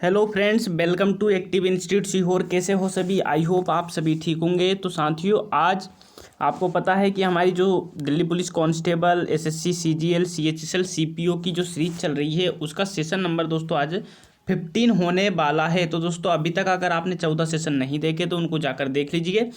Hello friends, welcome to active institute Sehore. कैसे हो सभी? आई होप आप सभी ठीक होंगे। तो साथियों, आज आपको पता है कि हमारी जो Delhi police constable, SSC, CGL, CHSL, CPO की जो सीरीज चल रही है उसका सेशन नंबर दोस्तों आज 15 होने वाला है। तो दोस्तों, अभी तक अगर आपने 14 सेशन नहीं देखे तो उनको जाकर देख लीजिए।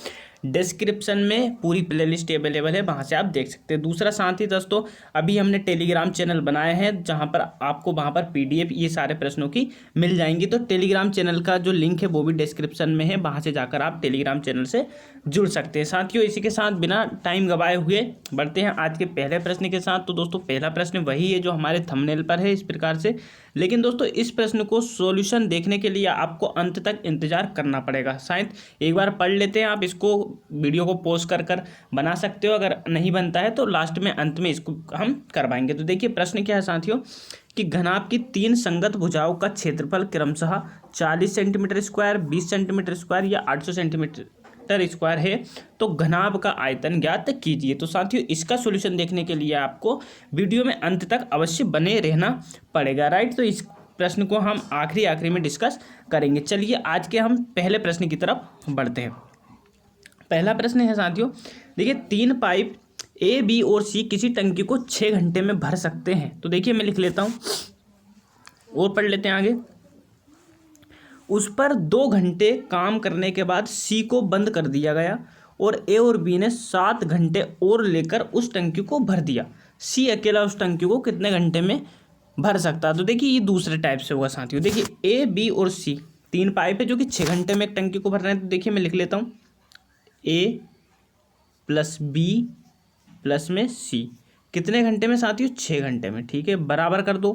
डिस्क्रिप्शन में पूरी प्लेलिस्ट अवेलेबल है, वहाँ से आप देख सकते हैं। दूसरा साथ ही दोस्तों, अभी हमने टेलीग्राम चैनल बनाए हैं जहाँ पर आपको वहाँ पर पीडीएफ ये सारे प्रश्नों की मिल जाएंगी। तो टेलीग्राम चैनल का जो लिंक है वो भी डिस्क्रिप्शन में है, वहाँ से जाकर आप टेलीग्राम चैनल से जुड़ सकते हैं। साथियों, इसी के साथ बिना टाइम गवाए हुए बढ़ते हैं आज के पहले प्रश्न के साथ। तो दोस्तों, पहला प्रश्न वही है जो हमारे थंबनेल पर है इस प्रकार से। लेकिन दोस्तों, इस प्रश्न को सॉल्यूशन देखने के लिए आपको अंत तक इंतजार करना पड़ेगा। शायद एक बार पढ़ लेते हैं, आप इसको वीडियो को पॉज कर कर बना सकते हो। अगर नहीं बनता है तो लास्ट में अंत में इसको हम करवाएंगे। तो देखिए प्रश्न क्या है साथियों, कि घनाभ की 3 संगत भुजाओं का क्षेत्रफल क्रमशः 40 सेंटीमीटर स्क्वायर, 20 सेंटीमीटर स्क्वायर या 800 सेंटीमीटर स्क्वायर है। तो घनाभ का आयतन ज्ञात कीजिए। तो साथियों, इसका सॉल्यूशन देखने के लिए आपको वीडियो में अंत तक अवश्य बने रहना पड़ेगा, राइट। तो इस प्रश्न को हम आखिरी में डिस्कस करेंगे। चलिए आज के हम पहले प्रश्न की तरफ बढ़ते हैं। पहला प्रश्न है साथियों, देखिए 3 पाइप ए, बी और सी किसी टंकी को 6 घंटे में भर सकते हैं। तो देखिए मैं लिख लेता हूँ और पढ़ लेते हैं आगे। उस पर 2 घंटे काम करने के बाद सी को बंद कर दिया गया और ए और बी ने 7 घंटे और लेकर उस टंकी को भर दिया। सी अकेला उस टंकी को कितने घंटे में भर सकता है? तो देखिए ये दूसरे टाइप से होगा साथियों। देखिए ए, बी और सी 3 पाइप है जो कि 6 घंटे में एक टंकी को भर रहे हैं। तो देखिए मैं लिख लेता हूँ, ए प्लस बी प्लस में सी कितने घंटे में साथियों? 6 घंटे में। ठीक है, बराबर कर दो।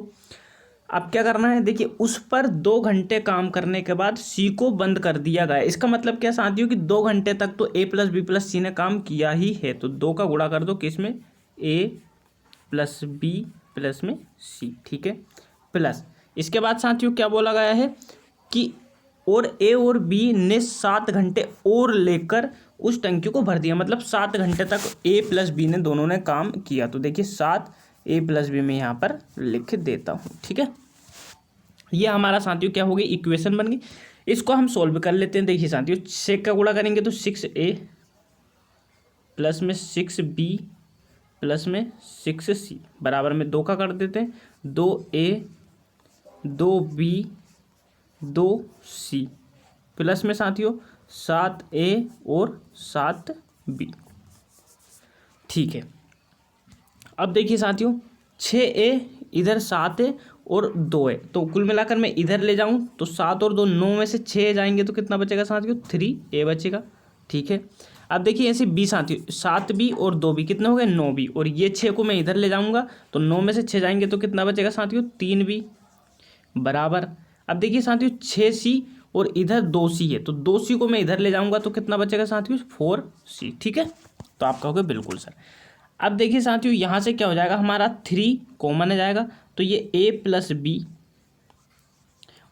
अब क्या करना है, देखिए उस पर 2 घंटे काम करने के बाद सी को बंद कर दिया गया। इसका मतलब क्या साथियों, कि 2 घंटे तक तो ए प्लस बी प्लस सी ने काम किया ही है। तो 2 का गुणा कर दो किसमें? ए प्लस बी प्लस में सी। ठीक है, प्लस इसके बाद साथियों क्या बोला गया है कि और ए और बी ने 7 घंटे और लेकर उस टंकी को भर दिया। मतलब 7 घंटे तक ए प्लस बी ने दोनों ने काम किया। तो देखिए 7 ए प्लस बी में यहाँ पर लिख देता हूँ। ठीक है, ये हमारा साथियों क्या हो गई? इक्वेशन बन गई। इसको हम सोल्व कर लेते हैं। देखिए साथियों, 6 का गुणा करेंगे तो 6a प्लस में 6b प्लस में 6c बराबर में 2 का कर देते हैं। 2a 2b 2c प्लस में साथियों 7a और 7b। ठीक है, अब देखिए साथियों 6a इधर 7 है और 2 है, तो कुल मिलाकर मैं इधर ले जाऊं तो 7 और 2 9 में से 6 जाएंगे तो कितना बचेगा साथियों? 3a बचेगा। ठीक है, अब देखिए ऐसे b साथियों 7b और 2b कितने हो गए? 9b। और ये 6 को मैं इधर ले जाऊंगा तो 9 में से 6 जाएंगे तो कितना बचेगा साथियों? 3b बराबर। अब देखिए साथियों 6c और इधर 2c है, तो 2c को मैं इधर ले जाऊंगा तो कितना बचेगा साथियों? 4c। ठीक है, तो आप कहोगे बिल्कुल सर। अब देखिए साथियों यहाँ से क्या हो जाएगा, हमारा 3 कॉमन आ जाएगा। तो ये a प्लस बी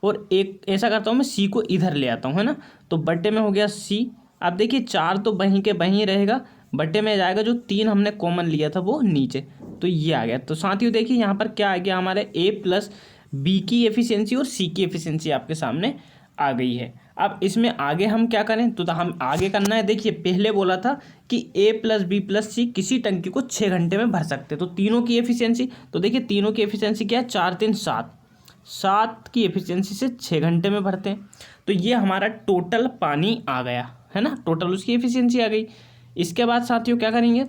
और एक ऐसा करता हूँ मैं c को इधर ले आता हूँ, है ना। तो बट्टे में हो गया c। अब देखिए 4 तो वहीं के वहीं रहेगा, बट्टे में जाएगा जो 3 हमने कॉमन लिया था वो नीचे, तो ये आ गया। तो साथियों देखिए यहाँ पर क्या आ गया, हमारे a प्लस बी की एफिशिएंसी और c की एफिशिएंसी आपके सामने आ गई है। अब इसमें आगे हम क्या करें, तो हम आगे करना है। देखिए पहले बोला था कि a प्लस बी प्लस सी किसी टंकी को 6 घंटे में भर सकते हैं। तो तीनों की एफिशिएंसी, तो देखिए तीनों की एफिशिएंसी क्या है? 4 3 7, 7 की एफिशिएंसी से 6 घंटे में भरते हैं। तो ये हमारा टोटल पानी आ गया, है ना, टोटल उसकी एफिशिएंसी आ गई। इसके बाद साथियों क्या करेंगे,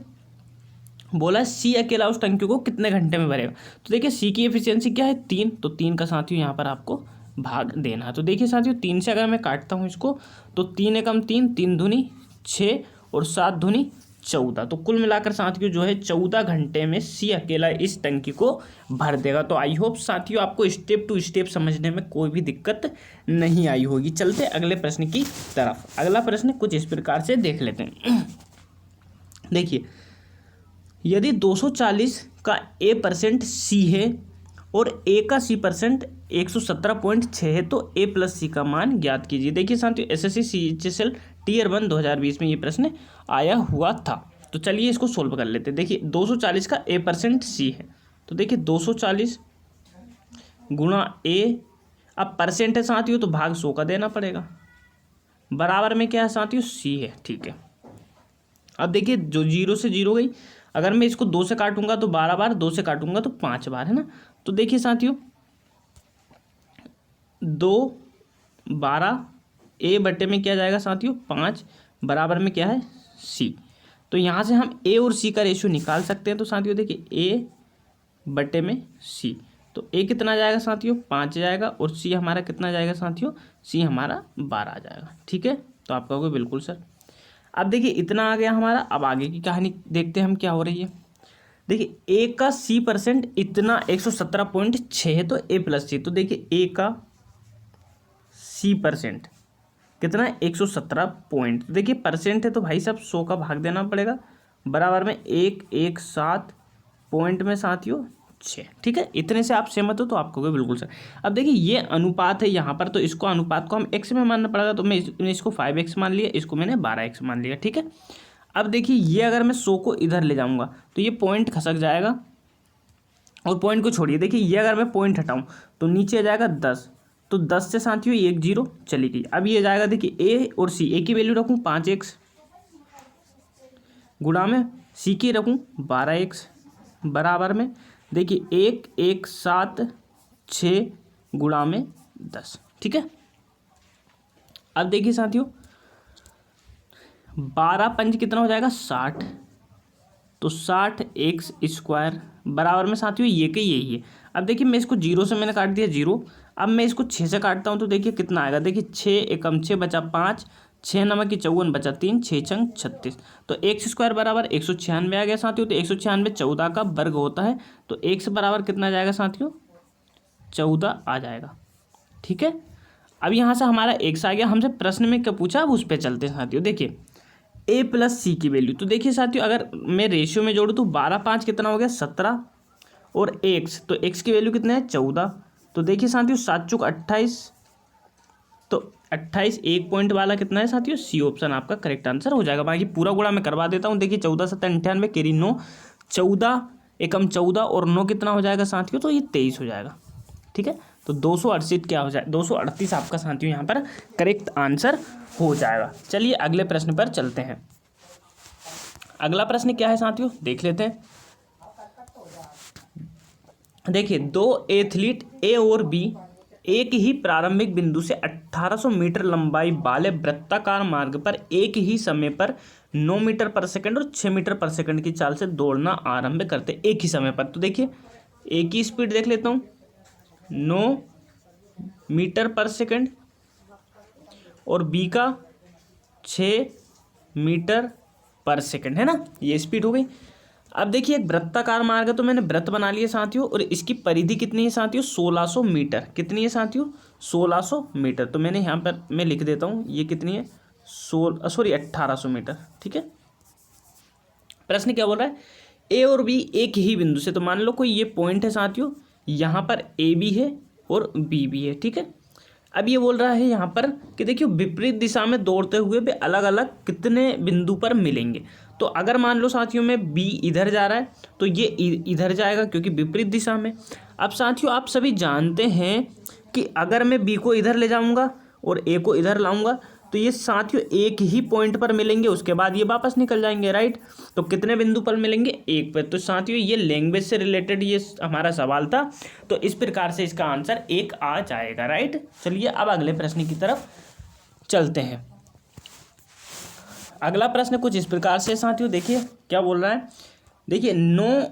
बोला सी अकेला उस टंकी को कितने घंटे में भरेगा। तो देखिए सी की एफिशिएंसी क्या है? 3, तो 3 का साथियों यहाँ पर आपको भाग देना है। तो देखिए साथियों 3 से अगर मैं काटता हूँ इसको तो 3 एकम 3, 3 दूनी 6 और 7 दूनी 14। तो कुल मिलाकर साथियों जो है 14 घंटे में सी अकेला इस टंकी को भर देगा। तो आई होप साथियों आपको स्टेप टू स्टेप समझने में कोई भी दिक्कत नहीं आई होगी। चलते अगले प्रश्न की तरफ। अगला प्रश्न कुछ इस प्रकार से देख लेते हैं। देखिए यदि 240 का a% सी है और a का c% 117.6 है तो a प्लस सी का मान ज्ञात कीजिए। देखिए साथियों एसएससी सीएचएसएल टीयर 1 2020 में ये प्रश्न आया हुआ था। तो चलिए इसको सोल्व कर लेते हैं। देखिए 240 का a% सी है, तो देखिए 240 गुणा a अब परसेंट है साथियों तो भाग 100 का देना पड़ेगा। बराबर में क्या है साथियों, सी है। ठीक है, अब देखिए जो 0 से 0 गई, अगर मैं इसको 2 से काटूंगा तो 12 बार, 2 से काटूंगा तो 5 बार, है ना। तो देखिए साथियों 2 12 ए बटे में क्या जाएगा साथियों 5 बराबर में क्या है सी। तो यहाँ से हम ए और सी का रेशियो निकाल सकते हैं। तो साथियों देखिए ए बटे में सी, तो ए कितना जाएगा साथियों 5 जाएगा, और सी हमारा कितना जाएगा साथियों, सी हमारा 12 आ जाएगा। ठीक है, तो आप कहोगे बिल्कुल सर। अब देखिए इतना आ गया हमारा, अब आगे की कहानी देखते हैं हम क्या हो रही है। देखिए ए का सी परसेंट इतना 117.6 है, तो ए प्लस सी। तो देखिए ए का सी परसेंट कितना है 117 पॉइंट। देखिए परसेंट है तो भाई साहब 100 का भाग देना पड़ेगा, बराबर में 117 पॉइंट में साथियों 6। ठीक है, इतने से आप सहमत हो तो आप कहोगे बिल्कुल सर। अब देखिए ये अनुपात है यहाँ पर, तो इसको अनुपात को हम एक्स में मानना पड़ेगा। तो मैं इसको 5x मान लिया, इसको मैंने 12x मान लिया। ठीक है, अब देखिए ये अगर मैं 100 को इधर ले जाऊँगा तो ये पॉइंट खसक जाएगा, और पॉइंट को छोड़िए। देखिए ये अगर मैं पॉइंट हटाऊँ तो नीचे आ जाएगा 10, तो 10 से साथियों 1 0 चली गई। अब ये जाएगा देखिए ए और सी, ए की वैल्यू रखूँ 5x गुणा में सी की रखूँ 12x बराबर में देखिए 1,176 गुणा में 10। ठीक है, अब देखिए साथियों 12 पंच कितना हो जाएगा 60, तो 60x² बराबर में साथियों ये के यही है। अब देखिए मैं इसको 0 से मैंने काट दिया 0, अब मैं इसको 6 से काटता हूँ तो देखिए कितना आएगा। देखिए 6 एकम 6 बचा 5, 6 नमक की 54 बचा 3, 6 छंग 36, तो x² बराबर 196 आ गया साथियों। तो 196 14 का वर्ग होता है, तो x बराबर कितना जाएगा साथियों 14 आ जाएगा। ठीक है, अब यहाँ से हमारा x आ गया। हमसे प्रश्न में क्या पूछा, अब उस पर चलते हैं साथियों। देखिए a प्लस सी की वैल्यू, तो देखिए साथियों अगर मैं रेशियो में जोड़ूँ तो 12 5 कितना हो गया 17, और x, तो x की वैल्यू कितना है 14। तो देखिए साथियों 7 चौक 28, तो 28 एक पॉइंट वाला कितना है साथियों, सी ऑप्शन आपका करेक्ट आंसर हो जाएगा। बाकी पूरा गुणा मैं करवा देता हूँ। देखिए 14 7 98 कैरी 9, 14 एकम 14 और 9 कितना हो जाएगा साथियों, तो ये 23 हो जाएगा। ठीक है, तो 238 क्या हो जाए 238 आपका साथियों यहाँ पर करेक्ट आंसर हो जाएगा। चलिए अगले प्रश्न पर चलते हैं। अगला प्रश्न क्या है साथियों देख लेते हैं। देखिए दो एथलीट ए और बी एक ही प्रारंभिक बिंदु से 1800 मीटर लंबाई वाले वृत्ताकार मार्ग पर एक ही समय पर 9 मीटर पर सेकंड और 6 मीटर पर सेकंड की चाल से दौड़ना आरंभ करते एक ही समय पर। तो देखिए ए की स्पीड देख लेता हूँ 9 मीटर पर सेकंड और बी का 6 मीटर पर सेकंड, है ना, ये स्पीड हो गई। अब देखिए एक वृत्ताकार मार्ग है तो मैंने वृत्त बना लिया साथियों, और इसकी परिधि कितनी है साथियों 1600 मीटर। कितनी है साथियों 1600 मीटर। तो मैंने यहाँ पर मैं लिख देता हूँ ये कितनी है 1800 मीटर। ठीक है, प्रश्न क्या बोल रहा है, ए और बी एक ही बिंदु से, तो मान लो कोई ये पॉइंट है साथियों, यहाँ पर ए भी है और बी भी है। ठीक है, अब ये बोल रहा है यहाँ पर कि देखिए विपरीत दिशा में दौड़ते हुए वे अलग अलग कितने बिंदु पर मिलेंगे। तो अगर मान लो साथियों में बी इधर जा रहा है तो ये इधर जाएगा क्योंकि विपरीत दिशा में। अब साथियों आप सभी जानते हैं कि अगर मैं बी को इधर ले जाऊंगा और ए को इधर लाऊंगा तो ये साथियों एक ही पॉइंट पर मिलेंगे, उसके बाद ये वापस निकल जाएंगे, राइट। तो कितने बिंदु पर मिलेंगे एक पर। तो साथियों ये लैंग्वेज से रिलेटेड ये हमारा सवाल था, तो इस प्रकार से इसका आंसर 1 आ जाएगा, राइट। चलिए अब अगले प्रश्न की तरफ चलते हैं। अगला प्रश्न कुछ इस प्रकार से साथियों देखिए क्या बोल रहा है। देखिए 9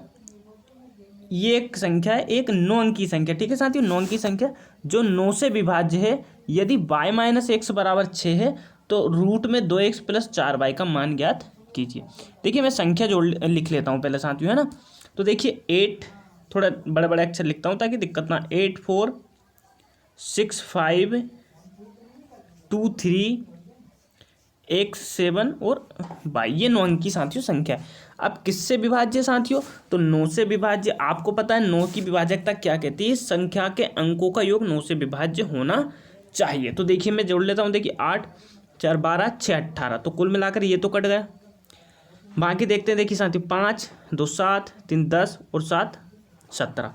ये एक संख्या है, एक 9 अंकी संख्या। ठीक है साथियों 9 अंकी संख्या जो 9 से विभाज्य है, यदि y माइनस एक्स बराबर 6 है तो रूट में 2x प्लस 4y का मान ज्ञात कीजिए। देखिए मैं संख्या जोड़ लिख लेता हूँ पहले साथियों, है ना। तो देखिए 8 थोड़ा बड़े बड़े अक्षर लिखता हूँ ताकि दिक्कत ना, 8 4 6 5 2 3 x 7 और y, ये 9 अंकी साथियों संख्या है। अब किससे विभाज्य साथियों, तो 9 से विभाज्य। आपको पता है 9 की विभाजकता क्या कहती है, संख्या के अंकों का योग 9 से विभाज्य होना चाहिए। तो देखिए मैं जोड़ लेता हूँ, देखिए 8 4 12 6 18, तो कुल मिलाकर ये तो कट गया। बाकी देखते हैं, देखिए साथियों 5 2 7 3 10 और 7 17,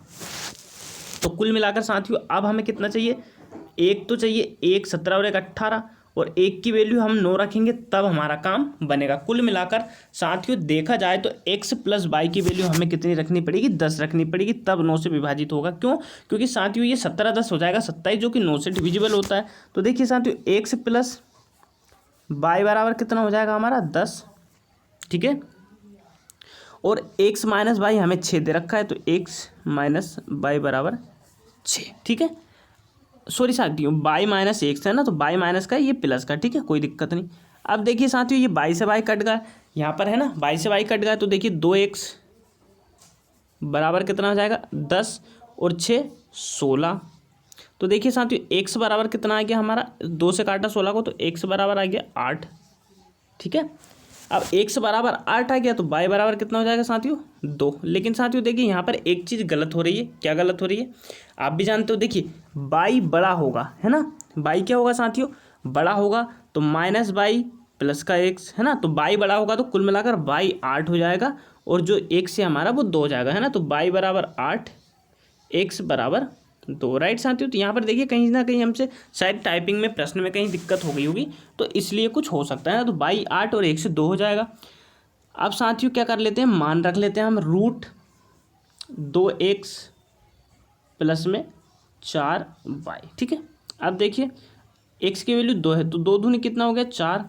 तो कुल मिलाकर साथियों अब हमें कितना चाहिए एक तो चाहिए, एक 17 और एक 18, और एक की वैल्यू हम 9 रखेंगे तब हमारा काम बनेगा। कुल मिलाकर साथियों देखा जाए तो x प्लस वाई की वैल्यू हमें कितनी रखनी पड़ेगी, 10 रखनी पड़ेगी, तब 9 से विभाजित होगा। क्यों? क्योंकि साथियों ये 17 10 हो जाएगा 27, जो कि 9 से डिविजिबल होता है। तो देखिए साथियों x प्लस वाई बराबर कितना हो जाएगा हमारा 10, ठीक है। और x माइनस वाई हमें 6 दे रखा है, तो x माइनस वाई बराबर 6, ठीक है। सॉरी साथियों, बाई माइनस एक्स है ना, तो बाई माइनस का ये प्लस का, ठीक है, कोई दिक्कत नहीं। अब देखिए साथियों ये बाई से बाई कट गया, यहाँ पर है ना बाई से बाई कट गया, तो देखिए 2x बराबर कितना हो जाएगा 10 और 6 16। तो देखिए साथियों x बराबर कितना आ गया हमारा, 2 से काटा 16 को, तो x बराबर आ गया 8, ठीक है। अब x बराबर 8 आ गया, तो y बराबर कितना हो जाएगा साथियों 2। लेकिन साथियों देखिए यहाँ पर एक चीज़ गलत हो रही है। क्या गलत हो रही है आप भी जानते हो। देखिए y बड़ा होगा, है ना, y क्या होगा साथियों, बड़ा होगा, तो माइनस वाई प्लस का x, है ना, तो y बड़ा होगा तो कुल मिलाकर y 8 हो जाएगा, और जो x है हमारा वो 2 हो जाएगा, है ना। तो y बराबर 8, x बराबर 2, राइट साथियों। तो यहाँ पर देखिए कहीं ना कहीं हमसे शायद टाइपिंग में प्रश्न में कहीं दिक्कत हो गई होगी, तो इसलिए कुछ हो सकता है ना। तो बाई 8 और 1 से 2 हो जाएगा। अब साथियों क्या कर लेते हैं, मान रख लेते हैं हम √2x प्लस में 4y, ठीक है। अब देखिए x की वैल्यू 2 है, तो 2 दूनी कितना हो गया 4,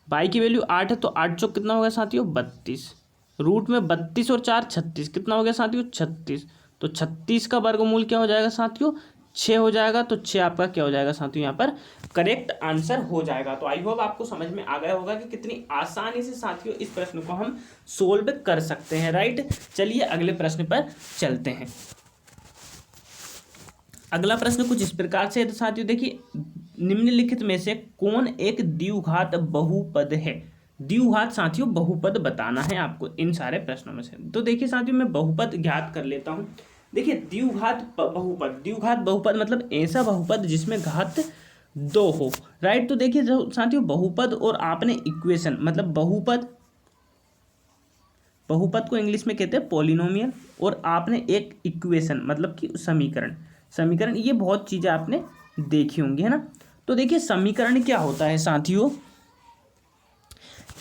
y की वैल्यू 8 है, तो 8 चौक कितना हो गया साथियों 32, रूट में 32 और 4 36, कितना हो गया साथियों 36। तो 36 का वर्गमूल क्या हो जाएगा साथियों 6 हो जाएगा। तो 6 आपका क्या हो जाएगा साथियों यहाँ पर करेक्ट आंसर हो जाएगा। तो आई होप आपको समझ में आ गया होगा कि कितनी आसानी से साथियों इस प्रश्न को हम सोल्व कर सकते हैं, राइट। चलिए अगले प्रश्न पर चलते हैं। अगला प्रश्न कुछ इस प्रकार से है। तो साथियों देखिए निम्नलिखित में से कौन एक द्विघात बहुपद है। द्विघात साथियों बहुपद बताना है आपको इन सारे प्रश्नों में से। तो देखिए साथियों मैं बहुपद ज्ञात कर लेता हूँ। देखिए द्विघात बहुपद मतलब ऐसा बहुपद जिसमें घात 2 हो, राइट। तो देखिए साथियों बहुपद और आपने इक्वेशन मतलब बहुपद को इंग्लिश में कहते हैं पॉलिनोमियल, और आपने एक इक्वेशन मतलब कि समीकरण ये बहुत चीज़ें आपने देखी होंगी, है ना। तो देखिए समीकरण क्या होता है साथियों,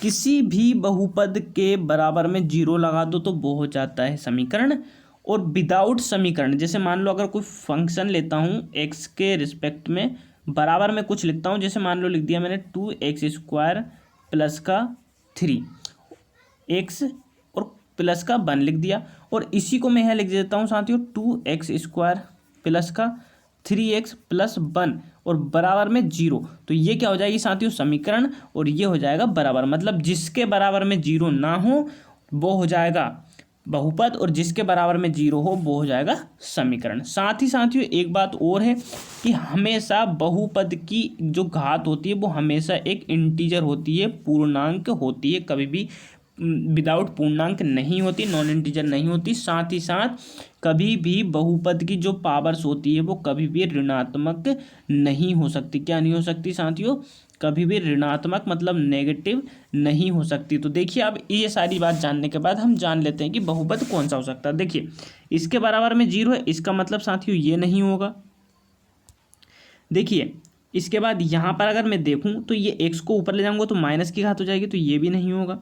किसी भी बहुपद के बराबर में 0 लगा दो तो वो हो जाता है समीकरण। और विदाउट समीकरण, जैसे मान लो अगर कोई फंक्शन लेता हूँ x के रिस्पेक्ट में बराबर में कुछ लिखता हूँ, जैसे मान लो लिख दिया मैंने 2x² प्लस का 3 x और प्लस का 1 लिख दिया, और इसी को मैं यहाँ लिख देता हूँ साथियों 2x² प्लस का 3x प्लस 1 और बराबर में 0। तो ये क्या हो जाएगी साथियों समीकरण, और ये हो जाएगा बराबर, मतलब जिसके बराबर में 0 ना हो वो हो जाएगा बहुपद, और जिसके बराबर में 0 हो वो हो जाएगा समीकरण। साथ ही साथियों एक बात और है कि हमेशा बहुपद की जो घात होती है वो हमेशा एक इंटीजर होती है, पूर्णांक होती है, कभी भी विदाउट पूर्णांक नहीं होती, नॉन इंटीजर नहीं होती। साथ ही साथ कभी भी बहुपद की जो पावर्स होती है वो कभी भी ऋणात्मक नहीं हो सकती। क्या नहीं हो सकती साथियों, कभी भी ऋणात्मक मतलब नेगेटिव नहीं हो सकती। तो देखिए अब ये सारी बात जानने के बाद हम जान लेते हैं कि बहुपद कौन सा हो सकता है। देखिए इसके बराबर में 0 है, इसका मतलब साथियों ये नहीं होगा। देखिए इसके बाद यहाँ पर अगर मैं देखूँ तो ये x को ऊपर ले जाऊँगा तो माइनस की घात हो जाएगी, तो ये भी नहीं होगा।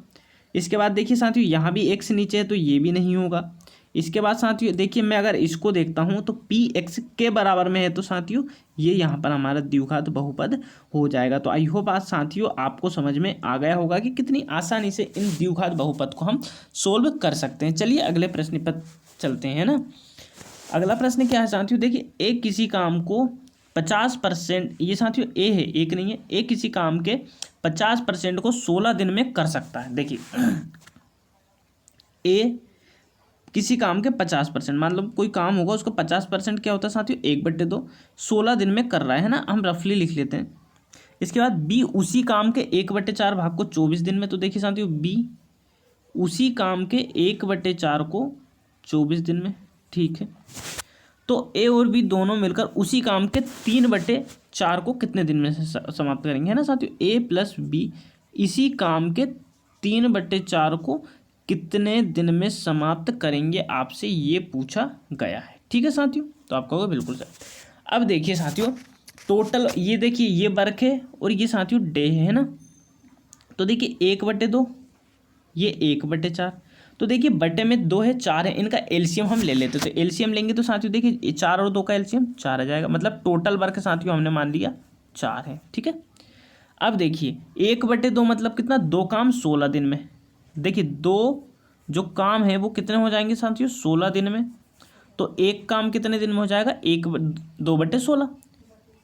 इसके बाद देखिए साथियों यहाँ भी x नीचे है तो ये भी नहीं होगा। इसके बाद साथियों देखिए मैं अगर इसको देखता हूँ तो px के बराबर में है, तो साथियों ये यहाँ पर हमारा द्विघात बहुपद हो जाएगा। तो आई होप आज साथियों आपको समझ में आ गया होगा कि कितनी आसानी से इन द्विघात बहुपद को हम सोल्व कर सकते हैं। चलिए अगले प्रश्न पर चलते हैं ना। अगला प्रश्न क्या है साथियों, देखिए एक किसी काम को 50%, ये साथियों ए है, एक नहीं है, ए किसी काम के 50% को 16 दिन में कर सकता है। देखिए ए किसी काम के 50%, मतलब कोई काम होगा उसको 50% क्या होता है साथियों 1/2, 16 दिन में कर रहा है ना, हम रफली लिख लेते हैं। इसके बाद बी उसी काम के 1/4 भाग को 24 दिन में। तो देखिए साथियों बी उसी काम के 1/4 को 24 दिन में, ठीक है। तो ए और बी दोनों मिलकर उसी काम के 3/4 को कितने दिन में समाप्त करेंगे, है ना साथियों। ए प्लस बी इसी काम के 3/4 को कितने दिन में समाप्त करेंगे, आपसे ये पूछा गया है, ठीक है साथियों। तो आप कहोगे बिल्कुल सर। अब देखिए साथियों टोटल ये देखिए ये वर्क है और ये साथियों डे है ना। तो देखिए 1/2, ये 1/4। तो देखिए बटे में 2 है, 4 है, इनका एलसीएम हम ले लेते। तो एलसीएम लेंगे तो साथियों देखिए 4 और 2 का एलसीएम 4 आ जाएगा, मतलब टोटल वर्क साथियों हमने मान लिया 4 है। ठीक है, अब देखिए 1/2 मतलब कितना, 2 काम 16 दिन में। देखिए 2 जो काम है वो कितने हो जाएंगे साथियों, 16 दिन में। तो एक काम कितने दिन में हो जाएगा, 2/16।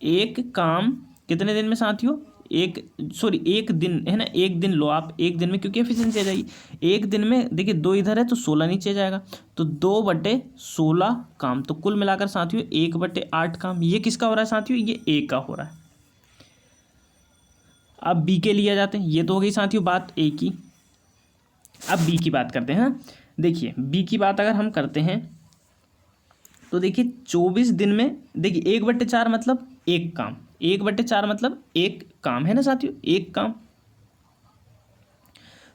एक काम कितने दिन में साथियों, एक दिन है ना, एक दिन लो आप, एक दिन में, क्योंकि एफिशिएंसी आ जाएगी एक दिन में। देखिए 2 इधर है तो 16 नीचे जाएगा, तो 2/16 काम। तो कुल मिलाकर साथियों 1/8 काम। ये किसका हो रहा है साथियों, ये ए का हो रहा है। अब बी के लिए आ जाते हैं, ये तो हो गई साथियों बात ए की। अब बी की बात करते हैं। देखिए बी की बात अगर हम करते हैं तो देखिए 24 दिन में, देखिए 1/4 मतलब एक काम, 1/4 मतलब एक काम है ना साथियों, एक काम।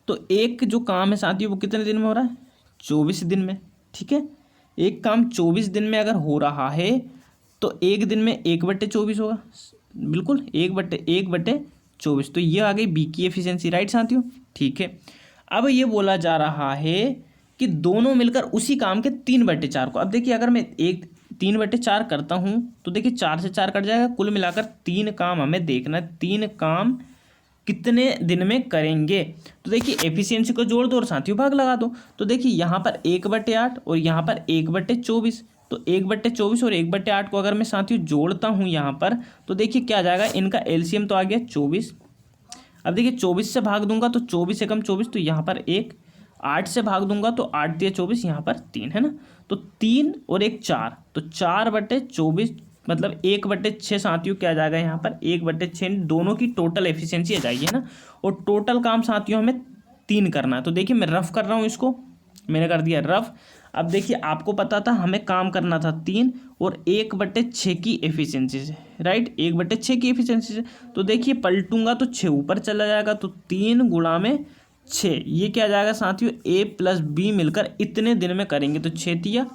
तो एक जो काम है साथियों वो कितने दिन में हो रहा है, 24 दिन में। ठीक है, एक काम 24 दिन में अगर हो रहा है तो एक दिन में 1/24 होगा, बिल्कुल 1/24। तो ये आ गई बी की एफिशिएंसी, राइट साथियों। ठीक है, अब ये बोला जा रहा है कि दोनों मिलकर उसी काम के 3/4 को। अब देखिए अगर मैं 3/4 करता हूँ तो देखिए 4 से 4 कट जाएगा, कुल मिलाकर 3 काम हमें देखना है, 3 काम कितने दिन में करेंगे। तो देखिए एफिशिएंसी को जोड़ दो और साथियों भाग लगा दो। तो देखिए यहाँ पर 1/8 और यहाँ पर 1/24। तो 1/24 और 1/8 को अगर मैं साथियों जोड़ता हूँ यहाँ पर, तो देखिए क्या आ जाएगा, इनका एलसीएम तो आ गया 24। अब देखिए 24 से भाग दूंगा तो 24 एकम 24, तो यहाँ पर 1। 8 से भाग दूंगा तो 8 दिया 24, यहाँ पर 3 है ना। तो 3 और 1 4, तो 4/24 मतलब 1/6 साथियों क्या आ जाएगा यहाँ पर, 1/6। दोनों की टोटल एफिशिएंसी आ जाएगी है ना। और टोटल काम साथियों हमें 3 करना है। तो देखिए मैं रफ कर रहा हूँ इसको, मैंने कर दिया रफ। अब देखिए आपको पता था हमें काम करना था 3 और 1/6 की एफिशिएंसी से, राइट, 1/6 की एफिशिएंसी से। तो देखिए पलटूंगा तो 6 ऊपर चला जाएगा, तो 3 गुणा में 6, ये क्या आ जाएगा साथियों, ए प्लस बी मिलकर इतने दिन में करेंगे। तो 6 तिया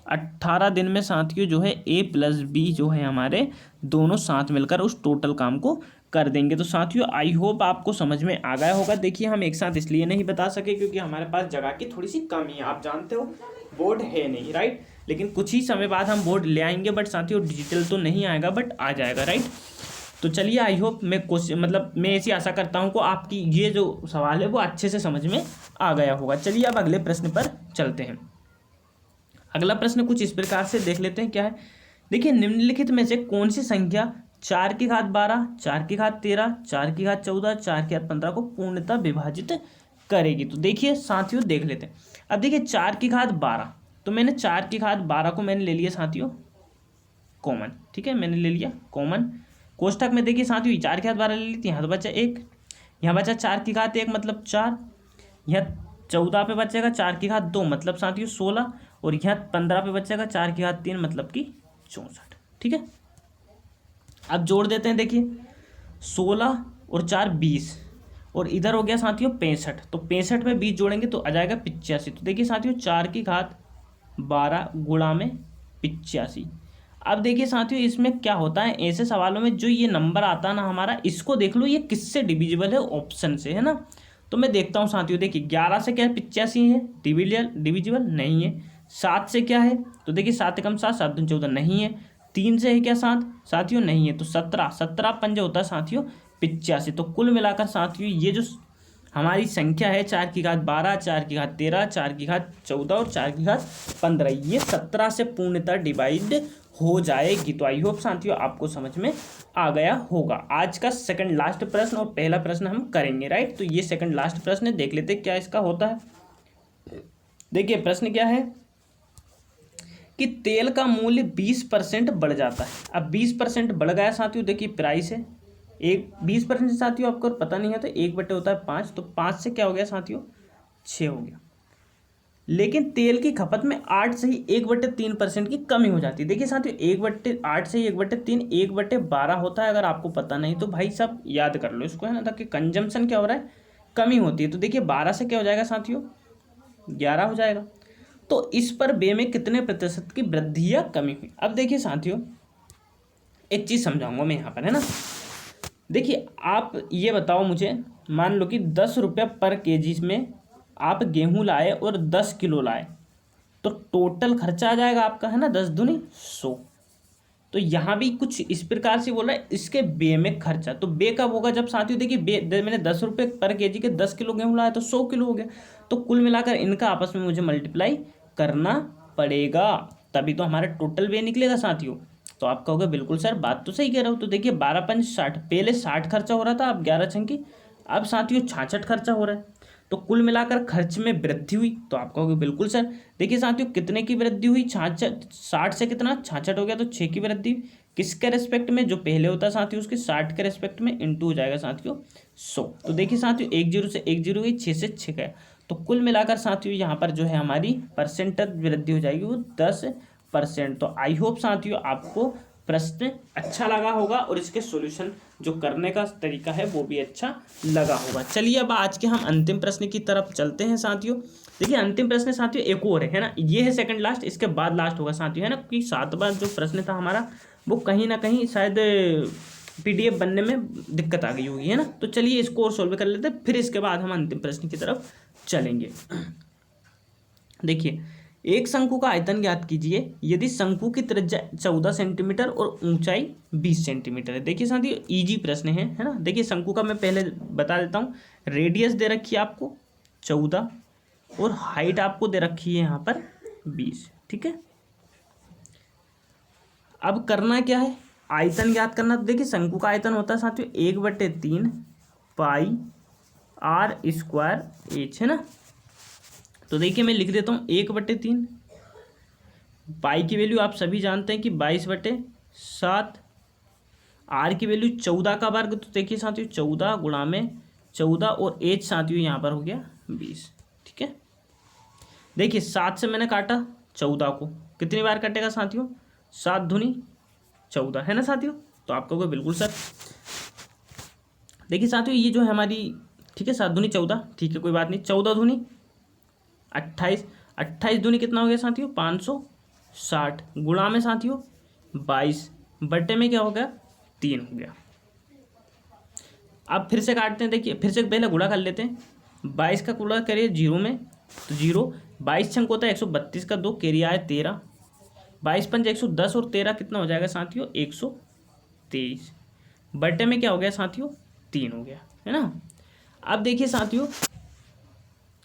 18 दिन में साथियों जो है ए प्लस बी जो है हमारे दोनों साथ मिलकर उस टोटल काम को कर देंगे। तो साथियों आई होप आपको समझ में आ गया होगा। देखिए हम एक साथ इसलिए नहीं बता सके क्योंकि हमारे पास जगह की थोड़ी सी कमी है, आप जानते हो बोर्ड है नहीं, राइट। लेकिन कुछ ही समय बाद हम बोर्ड ले आएंगे, बट साथियों डिजिटल तो नहीं आएगा बट आ जाएगा, राइट। तो चलिए आई होप मैं मैं ऐसी आशा करता हूँ को आपकी ये जो सवाल है वो अच्छे से समझ में आ गया होगा। चलिए अब अगले प्रश्न पर चलते हैं। अगला प्रश्न कुछ इस प्रकार से देख लेते हैं क्या है। देखिए निम्नलिखित में से कौन सी संख्या 4 की घात 12, 4 की घात 13, 4 की घात 14, 4 की घात 15 को पूर्णतः विभाजित करेगी। तो देखिए साथियों देख लेते हैं। अब देखिए 4 की घात 12, तो मैंने 4 की घात 12 को मैंने ले लिया साथियों कॉमन। ठीक है, मैंने ले लिया कॉमन। कोष्टक में देखिए साथियों 4 की घात 12 ले ली थी, यहाँ तो बचा 1, यहाँ बचा 4 की घात 1 मतलब 4, यहाँ 14 पे बचेगा 4 की घात 2 मतलब साथियों 16, और यहाँ 15 पे बचेगा 4 की घात 3 मतलब कि 64। ठीक है, अब जोड़ देते हैं। देखिए 16 और 4 20, और इधर हो गया साथियों 65। तो 65 में 20 जोड़ेंगे तो आ जाएगा 85। तो देखिए साथियों 4 की घात 12 गुणा में 85। अब देखिए साथियों इसमें क्या होता है, ऐसे सवालों में जो ये नंबर आता है ना हमारा, इसको देख लो ये किससे डिविजिबल है, ऑप्शन से, है ना। तो मैं देखता हूँ साथियों, देखिए 11 से क्या है 85 है, डिविजिबल नहीं है। 7 से क्या है, तो देखिए 7 एकम 7, 7 दूनी 14 नहीं है। 3 से है क्या 7 साथियों, नहीं है। तो 17, 17 पंजे होता है साथियों 85। तो कुल मिलाकर साथियों ये जो हमारी संख्या है 4 की घात 12, 4 की घात 13, 4 की घात 14 और 4 की घात 15, ये 17 से पूर्णतः डिवाइड हो जाएगी। तो आई होप साथियों आपको समझ में आ गया होगा। आज का सेकंड लास्ट प्रश्न और पहला प्रश्न हम करेंगे, राइट। तो ये सेकंड लास्ट प्रश्न है, देख लेते क्या इसका होता है। देखिए प्रश्न क्या है कि तेल का मूल्य 20% बढ़ जाता है। अब 20% बढ़ गया साथियों, देखिए प्राइस है 20% साथियों, आपको पता नहीं है तो 1 होता है 5, तो 5 से क्या हो गया साथियों 6 हो गया। लेकिन तेल की खपत में 8 से ही 1/3% की कमी हो जाती है। देखिए साथियों 1/8 से ही 1/3 1/12 होता है। अगर आपको पता नहीं तो भाई सब याद कर लो इसको, है ना। ताकि कंजम्पशन क्या हो रहा है, कमी होती है। तो देखिए 12 से क्या हो जाएगा साथियों 11 हो जाएगा। तो इस पर व्यय में कितने प्रतिशत की वृद्धि या कमी हुई। अब देखिए साथियों एक चीज़ समझाऊंगा मैं यहाँ पर, है ना। देखिए आप ये बताओ मुझे, मान लो कि 10 रुपये पर केजी में आप गेहूं लाए और 10 किलो लाए, तो टोटल खर्चा आ जाएगा आपका, है ना, 10 दूनी 100। तो यहाँ भी कुछ इस प्रकार से बोल रहा है, इसके बे में खर्चा, तो बे कब होगा, जब साथियों देखिए मैंने 10 रुपये पर केजी के 10 किलो गेहूं लाया तो 100 किलो हो गया। तो कुल मिलाकर इनका आपस में मुझे मल्टीप्लाई करना पड़ेगा, तभी तो हमारा टोटल बे निकलेगा साथियों। तो आप कहोगे बिल्कुल सर बात तो सही कह रहे हो। तो देखिए 12×5 = 60, पहले 60 खर्चा हो रहा था, अब 11×6, अब साथियों 66 खर्चा हो रहा है। तो कुल मिलाकर खर्च में वृद्धि हुई। तो आप कहोगे बिल्कुल सर। देखिए साथियों कितने की वृद्धि हुई, 66, 60 से कितना 66 हो गया, तो 6 की वृद्धि। किसके रेस्पेक्ट में, जो पहले होता है साथियों उसके 60 के रेस्पेक्ट में, इंटू हो जाएगा साथियों 100। तो देखिए साथियों 1 0 से 1 0 गई, 6 से 6 गया। तो कुल मिलाकर साथियों यहाँ पर जो है हमारी परसेंटेज वृद्धि हो जाएगी वो 10%। तो आई होप साथियों आपको प्रश्न अच्छा लगा होगा और इसके सॉल्यूशन जो करने का तरीका है वो भी अच्छा लगा होगा। चलिए अब आज के हम अंतिम प्रश्न की तरफ चलते हैं साथियों। देखिए अंतिम प्रश्न साथियों एक और है ना, ये है सेकंड लास्ट, इसके बाद लास्ट होगा साथियों, है ना, क्योंकि 7वां जो प्रश्न था हमारा वो कहीं ना कहीं शायद पीडीएफ बनने में दिक्कत आ गई होगी, है ना। तो चलिए इसको और सोल्व कर लेते हैं, फिर इसके बाद हम अंतिम प्रश्न की तरफ चलेंगे। देखिए एक शंकु का आयतन ज्ञात कीजिए यदि शंकु की त्रिज्या 14 सेंटीमीटर और ऊंचाई 20 सेंटीमीटर है। देखिए साथियों इजी प्रश्न है ना। देखिए शंकु का मैं पहले बता देता हूँ, रेडियस दे रखी है आपको 14 और हाइट आपको दे रखी है यहाँ पर 20, ठीक है। अब करना क्या है, आयतन ज्ञात करना। तो देखिए शंकु का आयतन होता है साथियों 1/3 पाई r²h, है ना। तो देखिए मैं लिख देता हूँ 1/3, पाई की वैल्यू आप सभी जानते हैं कि 22/7, आर की वैल्यू 14 का वर्ग, तो देखिए साथियों 14 गुणा में 14 और एच साथियों यहाँ पर हो गया 20, ठीक है। देखिए 7 से मैंने काटा 14 को, कितनी बार कटेगा साथियों, 7 दूनी 14, है ना साथियों। तो आप कहोगे बिल्कुल सर। देखिए साथियों ये जो है हमारी, ठीक है, 7 दूनी 14, ठीक है कोई बात नहीं, 14 दूनी 28, 28 दूनी कितना हो गया साथियों 560, गुणा में साथियों 22, बटे में क्या हो गया 3 हो गया। अब फिर से काटते हैं, देखिए फिर से पहले गुणा कर लेते हैं, 22 का गुणा करिए 0 में, तो 0, 22 छंक होता है 132 का 2, कैरिया है 13, 22×5 110 और 13 कितना हो जाएगा साथियों 123, बटे में क्या हो गया साथियों 3 हो गया, है ना। अब देखिए साथियों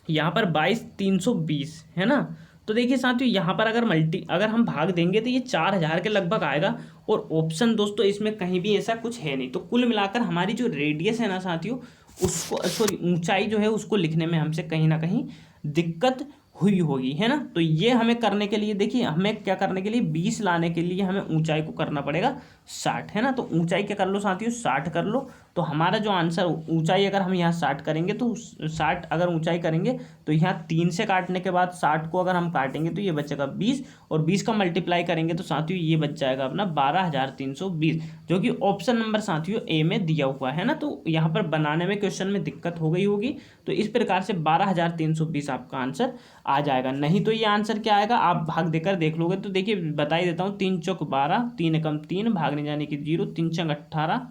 यहाँ पर 22 320, है ना। तो देखिए साथियों यहाँ पर अगर हम भाग देंगे तो ये 4000 के लगभग आएगा, और ऑप्शन दोस्तों इसमें कहीं भी ऐसा कुछ है नहीं। तो कुल मिलाकर हमारी जो रेडियस है ना साथियों, उसको सॉरी ऊंचाई जो है उसको लिखने में हमसे कहीं ना कहीं दिक्कत हुई होगी, है ना। तो ये हमें करने के लिए, देखिए हमें क्या करने के लिए 20 लाने के लिए हमें ऊंचाई को करना पड़ेगा 60, है ना। तो ऊंचाई क्या कर लो साथियों 60 कर लो। तो हमारा जो आंसर, ऊंचाई अगर हम यहाँ 60 करेंगे तो 60 अगर ऊंचाई करेंगे तो यहाँ 3 से काटने के बाद 60 को अगर हम काटेंगे तो ये बचेगा 20, और 20 का मल्टीप्लाई करेंगे तो साथियों ये बच जाएगा अपना 12,320, जो कि ऑप्शन नंबर साथियों ए में दिया हुआ है ना। तो यहाँ पर बनाने में क्वेश्चन में दिक्कत हो गई होगी, तो इस प्रकार से 12,320 आपका आंसर आ जाएगा। नहीं तो ये आंसर क्या आएगा, आप भाग देकर देख लोगे तो देखिए बता ही देता हूँ, 3 चौक 12, 3 एकम 3, भागने जाने की 0, 3 छंग 18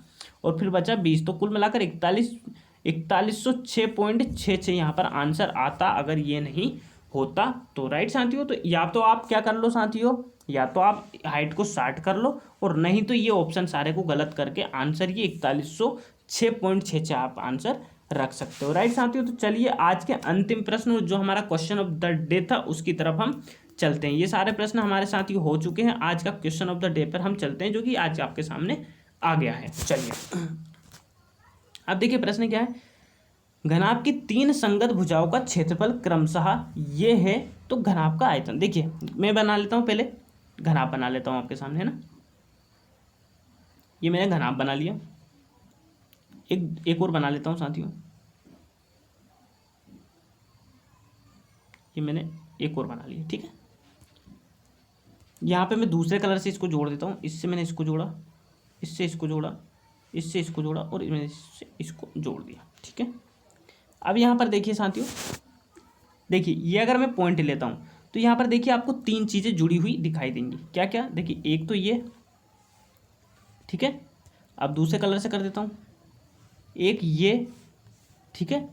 और फिर बचा 20, तो कुल मिलाकर 4106.66 यहाँ पर आंसर आता, अगर ये नहीं होता तो। राइट साथियों, तो या तो आप क्या कर लो साथियों, या तो आप हाइट को 60 कर लो, और नहीं तो ये ऑप्शन सारे को गलत करके आंसर ये 4106.66 आप आंसर रख सकते हो। राइट साथियों, तो चलिए आज के अंतिम प्रश्न जो हमारा क्वेश्चन ऑफ द डे था उसकी तरफ हम चलते हैं। ये सारे प्रश्न हमारे साथ ही हो चुके हैं, आज का क्वेश्चन ऑफ द डे पर हम चलते हैं जो कि आज आपके सामने आ गया है। चलिए अब देखिए प्रश्न क्या है, घनाभ की 3 संगत भुजाओं का क्षेत्रफल क्रमशः ये है, तो घनाभ का आयतन। देखिए मैं बना लेता हूँ, पहले घनाभ बना लेता हूँ आपके सामने, है ना। ये मैंने घनाभ बना लिया, एक और बना लेता हूँ साथियों, ये मैंने एक और बना लिया, ठीक है। यहाँ पे मैं दूसरे कलर से इसको जोड़ देता हूँ, इससे मैंने इसको जोड़ा, इससे इसको जोड़ा, इससे इसको जोड़ा और मैंने इससे इसको जोड़ दिया, ठीक है। अब यहाँ पर देखिए साथियों, देखिए ये अगर मैं पॉइंट लेता हूँ तो यहाँ पर देखिए आपको 3 चीज़ें जुड़ी हुई दिखाई देंगी, क्या क्या, देखिए एक तो ये, ठीक है। अब दूसरे कलर से कर देता हूँ, एक ये, ठीक है,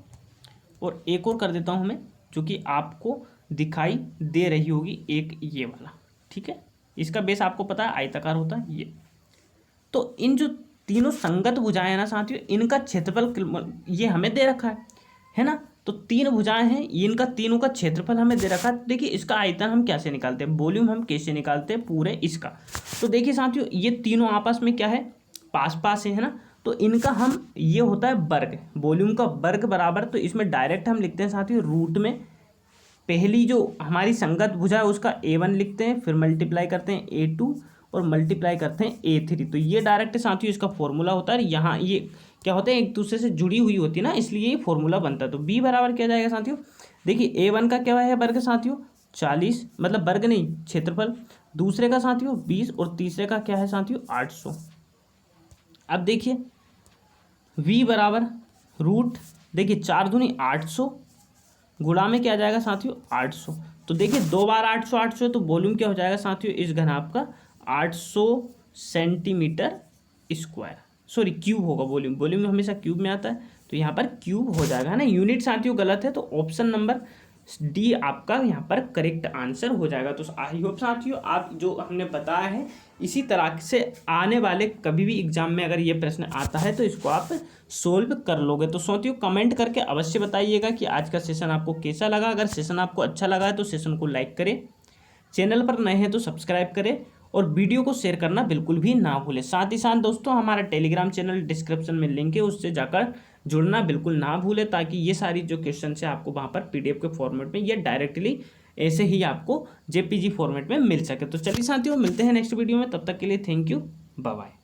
और एक और कर देता हूँ मैं, जो कि आपको दिखाई दे रही होगी, एक ये वाला, ठीक है। इसका बेस आपको पता है आयताकार होता है ये। तो इन जो तीनों संगत भुजाएं हैं ना साथियों, इनका क्षेत्रफल ये हमें दे रखा है ना। तो तीन भुजाएं हैं, इनका तीनों का क्षेत्रफल हमें दे रखा है। देखिए इसका आयतन हम कैसे निकालते हैं, वॉल्यूम हम कैसे निकालते हैं पूरे इसका। तो देखिए साथियों, ये तीनों आपस में क्या है, पास पास है ना। तो इनका हम, ये होता है वर्ग, वॉल्यूम का वर्ग बराबर, तो इसमें डायरेक्ट हम लिखते हैं साथियों रूट में पहली जो हमारी संगत भुजा है उसका A1 लिखते हैं, फिर मल्टीप्लाई करते हैं A2 और मल्टीप्लाई करते हैं A3। तो ये डायरेक्ट साथियों इसका फॉर्मूला होता है। यहाँ ये क्या होते हैं, एक दूसरे से जुड़ी हुई होती है ना, इसलिए ये फॉर्मूला बनता है। तो B बराबर क्या जाएगा साथियों, देखिए A1 का क्या है वर्ग साथियों 40, मतलब वर्ग नहीं क्षेत्रफल, दूसरे का साथियों 20 और तीसरे का क्या है साथियों 800। अब देखिए V बराबर रूट, देखिए 4 दूनी 800 गुणा में क्या आ जाएगा साथियों 800। तो देखिए 2 बार 800 800, तो वॉल्यूम क्या हो जाएगा साथियों इस घनाभ का 800 सेंटीमीटर स्क्वायर, सॉरी क्यूब होगा, वॉल्यूम, वॉल्यूम हमेशा क्यूब में आता है, तो यहाँ पर क्यूब हो जाएगा, है ना। यूनिट साथियों गलत है, तो ऑप्शन नंबर डी आपका यहाँ पर करेक्ट आंसर हो जाएगा। तो आई होप साथियों आप जो हमने बताया है इसी तरह से आने वाले कभी भी एग्जाम में अगर ये प्रश्न आता है तो इसको आप सोल्व कर लोगे। तो साथियों कमेंट करके अवश्य बताइएगा कि आज का सेशन आपको कैसा लगा। अगर सेशन आपको अच्छा लगा है तो सेशन को लाइक करें, चैनल पर नए हैं तो सब्सक्राइब करें और वीडियो को शेयर करना बिल्कुल भी ना भूलें। साथ ही साथ दोस्तों हमारा टेलीग्राम चैनल डिस्क्रिप्शन में लिंक है, उससे जाकर जुड़ना बिल्कुल ना भूलें, ताकि ये सारी जो क्वेश्चन है आपको वहाँ पर PDF के फॉर्मेट में या डायरेक्टली ऐसे ही आपको JPG फॉर्मेट में मिल सके। तो चलिए साथियों मिलते हैं नेक्स्ट वीडियो में, तब तक के लिए थैंक यू, बाय बाय।